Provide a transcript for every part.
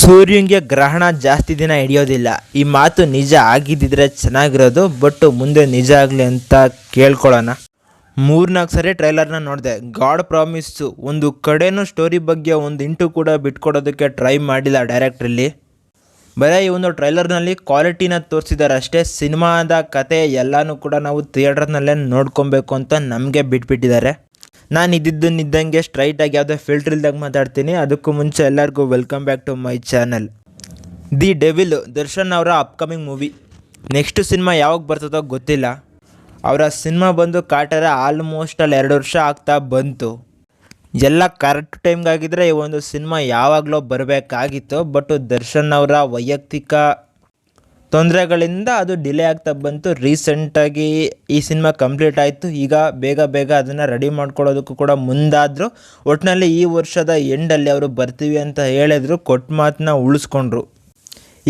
ಸೂರ್ಯನಿಗೆ ಗ್ರಹಣ ಜಾಸ್ತಿ ದಿನ ಹಿಡಿಯೋದಿಲ್ಲ. ಈ ಮಾತು ನಿಜ ಆಗಿದ್ದಿದ್ರೆ ಚೆನ್ನಾಗಿರೋದು, ಬಟ್ ಮುಂದೆ ನಿಜ ಆಗಲಿ ಅಂತ ಕೇಳ್ಕೊಳ್ಳೋಣ. 3-4 ಸರಿ ಟ್ರೈಲರ್ನ ನೋಡಿದೆ. ಗಾಡ್ ಪ್ರಾಮಿಸ್ಸು ಒಂದು ಕಡೆನೂ ಸ್ಟೋರಿ ಬಗ್ಗೆ ಒಂದು ಇಂಟು ಕೂಡ ಬಿಟ್ಕೊಡೋದಕ್ಕೆ ಟ್ರೈ ಮಾಡಿಲ್ಲ ಡೈರೆಕ್ಟ್ರಲ್ಲಿ. ಬರೀ ಈ ಒಂದು ಟ್ರೈಲರ್ನಲ್ಲಿ ಕ್ವಾಲಿಟಿನ ತೋರಿಸಿದ್ದಾರೆ ಅಷ್ಟೇ. ಸಿನಿಮಾದ ಕತೆ ಎಲ್ಲನೂ ಕೂಡ ನಾವು ಥಿಯೇಟರ್ನಲ್ಲೇ ನೋಡ್ಕೊಬೇಕು ಅಂತ ನಮಗೆ ಬಿಟ್ಬಿಟ್ಟಿದ್ದಾರೆ. ನಾನು ಇದ್ದಂಗೆ ಸ್ಟ್ರೈಟಾಗಿ ಯಾವುದೇ ಫಿಲ್ಟರ್ ಇಲ್ದಾಗ ಮಾತಾಡ್ತೀನಿ. ಅದಕ್ಕೂ ಮುಂಚೆ ಎಲ್ಲರಿಗೂ welcome back to my channel. The devil Darshan ಅವರ ಅಪ್ಕಮಿಂಗ್ ಮೂವಿ. ನೆಕ್ಸ್ಟ್ ಸಿನಿಮಾ ಯಾವಾಗ ಬರ್ತದೋ ಗೊತ್ತಿಲ್ಲ. ಅವರ ಸಿನಿಮಾ ಬಂದು ಕಾಟರ ಆಲ್ಮೋಸ್ಟ್ ಅಲ್ಲಿ 2 ವರ್ಷ ಆಗ್ತಾ ಬಂತು. ಎಲ್ಲ ಕರೆಕ್ಟ್ ಟೈಮ್ಗಾಗಿದ್ದರೆ ಈ ಒಂದು ಸಿನಿಮಾ ಯಾವಾಗಲೂ ಬರಬೇಕಾಗಿತ್ತು. ಬಟ್ ದರ್ಶನ್ ಅವರ ವೈಯಕ್ತಿಕ ತೊಂದರೆಗಳಿಂದ ಅದು ಡಿಲೇ ಆಗ್ತಾ ಬಂತು. ರೀಸೆಂಟಾಗಿ ಈ ಸಿನಿಮಾ ಕಂಪ್ಲೀಟ್ ಆಯಿತು. ಈಗ ಬೇಗ ಅದನ್ನು ರೆಡಿ ಮಾಡ್ಕೊಳ್ಳೋದಕ್ಕೂ ಕೂಡ ಮುಂದಾದರು. ಒಟ್ಟಿನಲ್ಲಿ ಈ ವರ್ಷದ ಎಂಡಲ್ಲಿ ಅವರು ಬರ್ತೀವಿ ಅಂತ ಹೇಳಿದ್ರು, ಕೊಟ್ಟ ಮಾತನ್ನ ಉಳಿಸ್ಕೊಂಡ್ರು.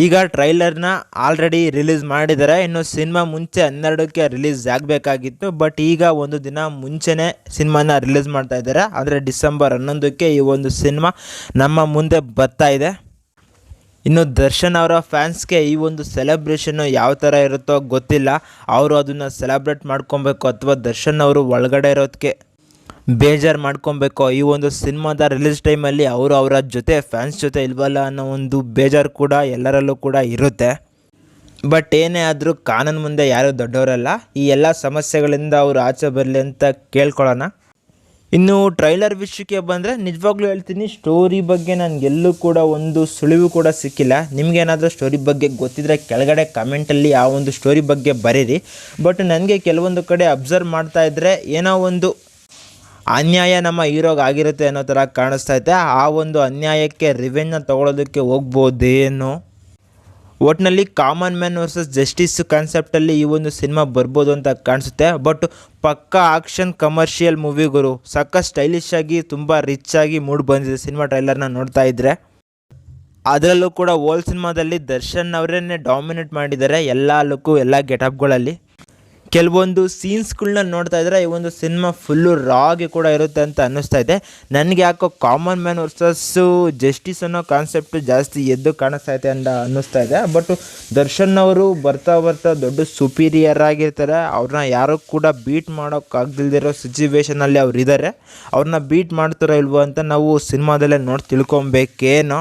ಈಗ ಟ್ರೈಲರ್ನ ಆಲ್ರೆಡಿ ರಿಲೀಸ್ ಮಾಡಿದ್ದಾರೆ. ಇನ್ನು ಸಿನಿಮಾ ಮುಂಚೆ 12ಕ್ಕೆ ರಿಲೀಸ್ ಆಗಬೇಕಾಗಿತ್ತು. ಬಟ್ ಈಗ ಒಂದು ದಿನ ಮುಂಚೆನೇ ಸಿನಿಮಾನ ರಿಲೀಸ್ ಮಾಡ್ತಾ ಇದ್ದಾರೆ. ಅಂದರೆ ಡಿಸೆಂಬರ್ 11ಕ್ಕೆ ಈ ಒಂದು ಸಿನಿಮಾ ನಮ್ಮ ಮುಂದೆ ಬರ್ತಾ ಇದೆ. ಇನ್ನು ದರ್ಶನ್ ಅವರ ಫ್ಯಾನ್ಸ್ಗೆ ಈ ಒಂದು ಸೆಲೆಬ್ರೇಷನ್ನು ಯಾವ ಥರ ಇರುತ್ತೋ ಗೊತ್ತಿಲ್ಲ. ಅವರು ಅದನ್ನು ಸೆಲೆಬ್ರೇಟ್ ಮಾಡ್ಕೊಬೇಕು ಅಥವಾ ದರ್ಶನ್ ಅವರು ಒಳಗಡೆ ಇರೋದಕ್ಕೆ ಬೇಜಾರು ಮಾಡ್ಕೊಬೇಕು. ಈ ಒಂದು ಸಿನಿಮಾದ ರಿಲೀಸ್ ಟೈಮಲ್ಲಿ ಅವರು ಅವರ ಜೊತೆ ಫ್ಯಾನ್ಸ್ ಜೊತೆ ಇಲ್ವಲ್ಲ ಅನ್ನೋ ಒಂದು ಬೇಜಾರು ಕೂಡ ಎಲ್ಲರಲ್ಲೂ ಕೂಡ ಇರುತ್ತೆ. ಬಟ್ ಏನೇ ಆದರೂ ಕಾನೂನು ಮುಂದೆ ಯಾರೂ ದೊಡ್ಡವರಲ್ಲ. ಈ ಎಲ್ಲ ಸಮಸ್ಯೆಗಳಿಂದ ಅವರು ಆಚೆ ಬರಲಿ ಅಂತ ಕೇಳ್ಕೊಳ್ಳೋಣ. ಇನ್ನು ಟ್ರೈಲರ್ ವಿಷಯಕ್ಕೆ ಬಂದರೆ ನಿಜವಾಗ್ಲೂ ಹೇಳ್ತೀನಿ, ಸ್ಟೋರಿ ಬಗ್ಗೆ ನನಗೆಲ್ಲೂ ಕೂಡ ಒಂದು ಸುಳಿವು ಕೂಡ ಸಿಕ್ಕಿಲ್ಲ. ನಿಮಗೇನಾದರೂ ಸ್ಟೋರಿ ಬಗ್ಗೆ ಗೊತ್ತಿದ್ದರೆ ಕೆಳಗಡೆ ಕಮೆಂಟಲ್ಲಿ ಆ ಒಂದು ಸ್ಟೋರಿ ಬಗ್ಗೆ ಬರೀರಿ. ಬಟ್ ನನಗೆ ಕೆಲವೊಂದು ಕಡೆ ಅಬ್ಸರ್ವ್ ಮಾಡ್ತಾ ಇದ್ದರೆ ಏನೋ ಒಂದು ಅನ್ಯಾಯ ನಮ್ಮ ಹೀರೋಗೆ ಆಗಿರುತ್ತೆ ಅನ್ನೋ ಥರ ಕಾಣಿಸ್ತೈತೆ. ಆ ಒಂದು ಅನ್ಯಾಯಕ್ಕೆ ರಿವೆಂಜ್ನ ತೊಗೊಳೋದಕ್ಕೆ ಹೋಗ್ಬೋದೇನೋ. ಒಟ್ಟಿನಲ್ಲಿ ಕಾಮನ್ ಮ್ಯಾನ್ ವರ್ಸಸ್ ಜಸ್ಟಿಸ್ ಕಾನ್ಸೆಪ್ಟಲ್ಲಿ ಈ ಒಂದು ಸಿನಿಮಾ ಬರ್ಬೋದು ಅಂತ ಕಾಣಿಸುತ್ತೆ. ಬಟ್ ಪಕ್ಕಾ ಆಕ್ಷನ್ ಕಮರ್ಷಿಯಲ್ ಮೂವಿಗಳು ಸಕ್ಕ ಸ್ಟೈಲಿಶ್ ಆಗಿ ತುಂಬ ರಿಚ್ ಆಗಿ ಮೂಡ್ ಬಂದಿದೆ ಸಿನಿಮಾ ಟ್ರೈಲರ್ನ ನೋಡ್ತಾ ಇದ್ದರೆ. ಅದರಲ್ಲೂ ಕೂಡ ಓಲ್ಡ್ ಸಿನಿಮಾದಲ್ಲಿ ದರ್ಶನ್ ಅವರನ್ನೇ ಡಾಮಿನೇಟ್ ಮಾಡಿದ್ದಾರೆ ಎಲ್ಲ ಲುಕ್ಕು ಎಲ್ಲ ಗೆಟಪ್ಗಳಲ್ಲಿ. ಕೆಲವೊಂದು ಸೀನ್ಸ್ಗಳನ್ನ ನೋಡ್ತಾ ಇದ್ದರೆ ಈ ಒಂದು ಸಿನಿಮಾ ಫುಲ್ಲು ರಾಗಿ ಕೂಡ ಇರುತ್ತೆ ಅಂತ ಅನ್ನಿಸ್ತಾ ಇದೆ. ನನಗೆ ಯಾಕೋ ಕಾಮನ್ ಮ್ಯಾನ್ ವರ್ಸಸ್ಸು ಜಸ್ಟಿಸ್ ಅನ್ನೋ ಕಾನ್ಸೆಪ್ಟು ಜಾಸ್ತಿ ಎದ್ದು ಕಾಣಿಸ್ತಾ ಇದೆ ಅಂತ ಅನ್ನಿಸ್ತಾ ಇದೆ. ಬಟ್ ದರ್ಶನ್ ಅವರು ಬರ್ತಾ ದೊಡ್ಡ ಸುಪೀರಿಯರ್ ಆಗಿರ್ತಾರೆ. ಅವ್ರನ್ನ ಯಾರೂ ಕೂಡ ಬೀಟ್ ಮಾಡೋಕ್ಕಾಗ್ದಿಲ್ದಿರೋ ಸಿಚುವೇಷನಲ್ಲಿ ಅವ್ರು ಇದ್ದಾರೆ. ಅವ್ರನ್ನ ಬೀಟ್ ಮಾಡ್ತಾರೋ ಇಲ್ವೋ ಅಂತ ನಾವು ಸಿನಿಮಾದಲ್ಲೇ ನೋಡಿ ತಿಳ್ಕೊಬೇಕೇನೋ.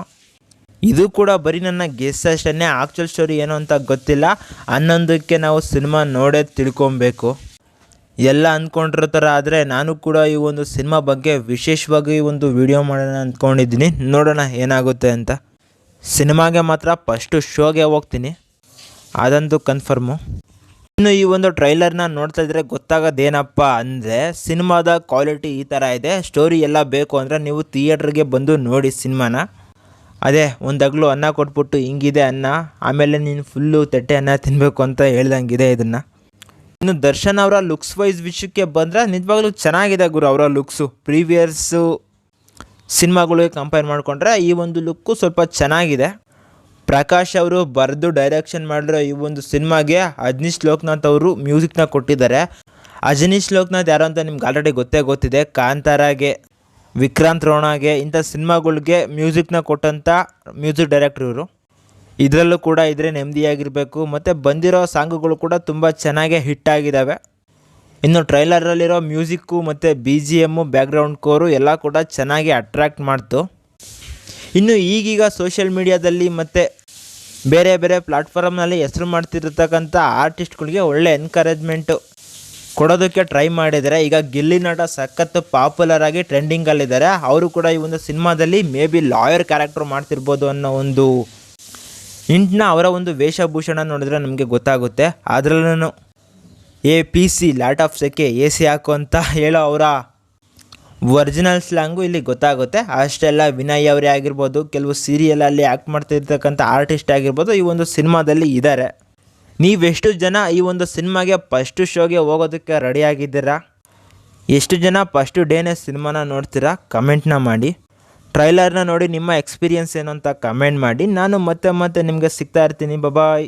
ಇದು ಕೂಡ ಬರೀ ನನ್ನ ಗೆಸ್ ಅಷ್ಟೇ. ಆ್ಯಕ್ಚುಲ್ ಸ್ಟೋರಿ ಏನು ಅಂತ ಗೊತ್ತಿಲ್ಲ. 11ಕ್ಕೆ ನಾವು ಸಿನಿಮಾ ನೋಡೇ ತಿಳ್ಕೊಬೇಕು. ಎಲ್ಲ ಅಂದ್ಕೊಂಡಿರೋ ಥರ ಆದರೆ ನಾನು ಕೂಡ ಈ ಒಂದು ಸಿನಿಮಾ ಬಗ್ಗೆ ವಿಶೇಷವಾಗಿ ಒಂದು ವಿಡಿಯೋ ಮಾಡೋಣ ಅಂದ್ಕೊಂಡಿದ್ದೀನಿ. ನೋಡೋಣ ಏನಾಗುತ್ತೆ ಅಂತ. ಸಿನಿಮಾಗೆ ಮಾತ್ರ ಫಸ್ಟು ಶೋಗೆ ಹೋಗ್ತೀನಿ, ಅದಂತೂ ಕನ್ಫರ್ಮು. ಇನ್ನು ಈ ಒಂದು ಟ್ರೈಲರ್ನ ನೋಡ್ತಾ ಇದ್ದರೆ ಗೊತ್ತಾಗೋದೇನಪ್ಪ ಅಂದರೆ ಸಿನಿಮಾದ ಕ್ವಾಲಿಟಿ ಈ ಥರ ಇದೆ. ಸ್ಟೋರಿ ಎಲ್ಲ ಬೇಕು ಅಂದರೆ ನೀವು ಥಿಯೇಟ್ರಿಗೆ ಬಂದು ನೋಡಿ ಸಿನಿಮಾನ. ಅದೇ ಒಂದಗ್ಲು ಅನ್ನ ಕೊಟ್ಬಿಟ್ಟು ಹಿಂಗಿದೆ ಅನ್ನ, ಆಮೇಲೆ ನೀನು ಫುಲ್ಲು ತಟ್ಟೆ ಅನ್ನ ತಿನ್ನಬೇಕು ಅಂತ ಹೇಳ್ದಂಗಿದೆ ಇದನ್ನು. ಇನ್ನು ದರ್ಶನ್ ಅವರ ಲುಕ್ಸ್ ವೈಸ್ ವಿಷಯಕ್ಕೆ ಬಂದರೆ ನಿಜವಾಗ್ಲೂ ಚೆನ್ನಾಗಿದೆ ಗುರು. ಅವರ ಲುಕ್ಸು ಪ್ರೀವಿಯಸ್ಸು ಸಿನಿಮಾಗಳಿಗೆ ಕಂಪೇರ್ ಮಾಡಿಕೊಂಡ್ರೆ ಈ ಒಂದು ಲುಕ್ಕು ಸ್ವಲ್ಪ ಚೆನ್ನಾಗಿದೆ. ಪ್ರಕಾಶ್ ಅವರು ಬರೆದು ಡೈರೆಕ್ಷನ್ ಮಾಡಿರೋ ಈ ಒಂದು ಸಿನಿಮಾಗೆ ಅಜನೀಶ್ ಲೋಕನಾಥ್ ಅವರು ಮ್ಯೂಸಿಕ್ನ ಕೊಟ್ಟಿದ್ದಾರೆ. ಅಜನೀಶ್ ಲೋಕನಾಥ್ ಯಾರು ಅಂತ ನಿಮ್ಗೆ ಆಲ್ರೆಡಿ ಗೊತ್ತಿದೆ. ಕಾಂತಾರಾಗೆ, ವಿಕ್ರಾಂತ್ ರೋಣಾಗೆ ಇಂಥ ಸಿನಿಮಾಗಳಿಗೆ ಮ್ಯೂಸಿಕ್ನ ಕೊಟ್ಟಂಥ ಮ್ಯೂಸಿಕ್ ಡೈರೆಕ್ಟ್ರ್ ಇವರು. ಇದರಲ್ಲೂ ಕೂಡ ಇದ್ರೆ ನೆಮ್ಮದಿಯಾಗಿರಬೇಕು. ಮತ್ತು ಬಂದಿರೋ ಸಾಂಗುಗಳು ಕೂಡ ತುಂಬ ಚೆನ್ನಾಗೇ ಹಿಟ್ ಆಗಿದ್ದಾವೆ. ಇನ್ನು ಟ್ರೈಲರಲ್ಲಿರೋ ಮ್ಯೂಸಿಕ್ಕು ಮತ್ತು BGM ಬ್ಯಾಕ್ಗ್ರೌಂಡ್ ಕೋರು ಎಲ್ಲ ಕೂಡ ಚೆನ್ನಾಗಿ ಅಟ್ರ್ಯಾಕ್ಟ್ ಮಾಡ್ತು. ಇನ್ನು ಈಗೀಗ ಸೋಷಿಯಲ್ ಮೀಡಿಯಾದಲ್ಲಿ ಮತ್ತು ಬೇರೆ ಪ್ಲ್ಯಾಟ್ಫಾರ್ಮ್ನಲ್ಲಿ ಹೆಸರು ಮಾಡ್ತಿರ್ತಕ್ಕಂಥ ಆರ್ಟಿಸ್ಟ್ಗಳಿಗೆ ಒಳ್ಳೆ ಎನ್ಕರೇಜ್ಮೆಂಟು ಕೊಡೋದಕ್ಕೆ ಟ್ರೈ ಮಾಡಿದ್ದಾರೆ. ಈಗ ಗಿಲ್ಲಿ ನಟ ಸಖತ್ತು ಪಾಪ್ಯುಲರ್ ಆಗಿ ಟ್ರೆಂಡಿಂಗಲ್ಲಿದ್ದಾರೆ. ಅವರು ಕೂಡ ಈ ಒಂದು ಸಿನಿಮಾದಲ್ಲಿ ಮೇ ಬಿ ಲಾಯರ್ ಕ್ಯಾರೆಕ್ಟರ್ ಮಾಡ್ತಿರ್ಬೋದು ಅನ್ನೋ ಒಂದು ಹಿಂಟ್ನ ಅವರ ಒಂದು ವೇಷಭೂಷಣ ನೋಡಿದ್ರೆ ನಮಗೆ ಗೊತ್ತಾಗುತ್ತೆ. ಅದರಲ್ಲೂ APC ಲಾಟ್ ಆಫ್ ಸೆಕೆ AC ಹಾಕು ಅಂತ ಹೇಳೋ ಅವರ ಒರಿಜಿನಲ್ ಸ್ಲ್ಯಾಂಗು ಇಲ್ಲಿ ಗೊತ್ತಾಗುತ್ತೆ. ಅಷ್ಟೆಲ್ಲ ವಿನಯ್ ಅವರೇ ಆಗಿರ್ಬೋದು, ಕೆಲವು ಸೀರಿಯಲಲ್ಲಿ ಆ್ಯಕ್ಟ್ ಮಾಡ್ತಿರ್ತಕ್ಕಂಥ ಆರ್ಟಿಸ್ಟ್ ಆಗಿರ್ಬೋದು ಈ ಒಂದು ಸಿನಿಮಾದಲ್ಲಿ ಇದ್ದಾರೆ. ನೀವೆಷ್ಟು ಜನ ಈ ಒಂದು ಸಿನಿಮಾಗೆ ಫಸ್ಟು ಶೋಗೆ ಹೋಗೋದಕ್ಕೆ ರೆಡಿಯಾಗಿದ್ದೀರಾ? ಎಷ್ಟು ಜನ ಫಸ್ಟು ಡೇನೇ ಸಿನಿಮಾನ ನೋಡ್ತೀರಾ? ಕಮೆಂಟ್ನ ಮಾಡಿ. ಟ್ರೈಲರ್ನ ನೋಡಿ ನಿಮ್ಮ ಎಕ್ಸ್ಪೀರಿಯನ್ಸ್ ಏನು ಅಂತ ಕಮೆಂಟ್ ಮಾಡಿ. ನಾನು ಮತ್ತೆ ನಿಮಗೆ ಸಿಗ್ತಾ ಇರ್ತೀನಿ. ಬಾಯ್.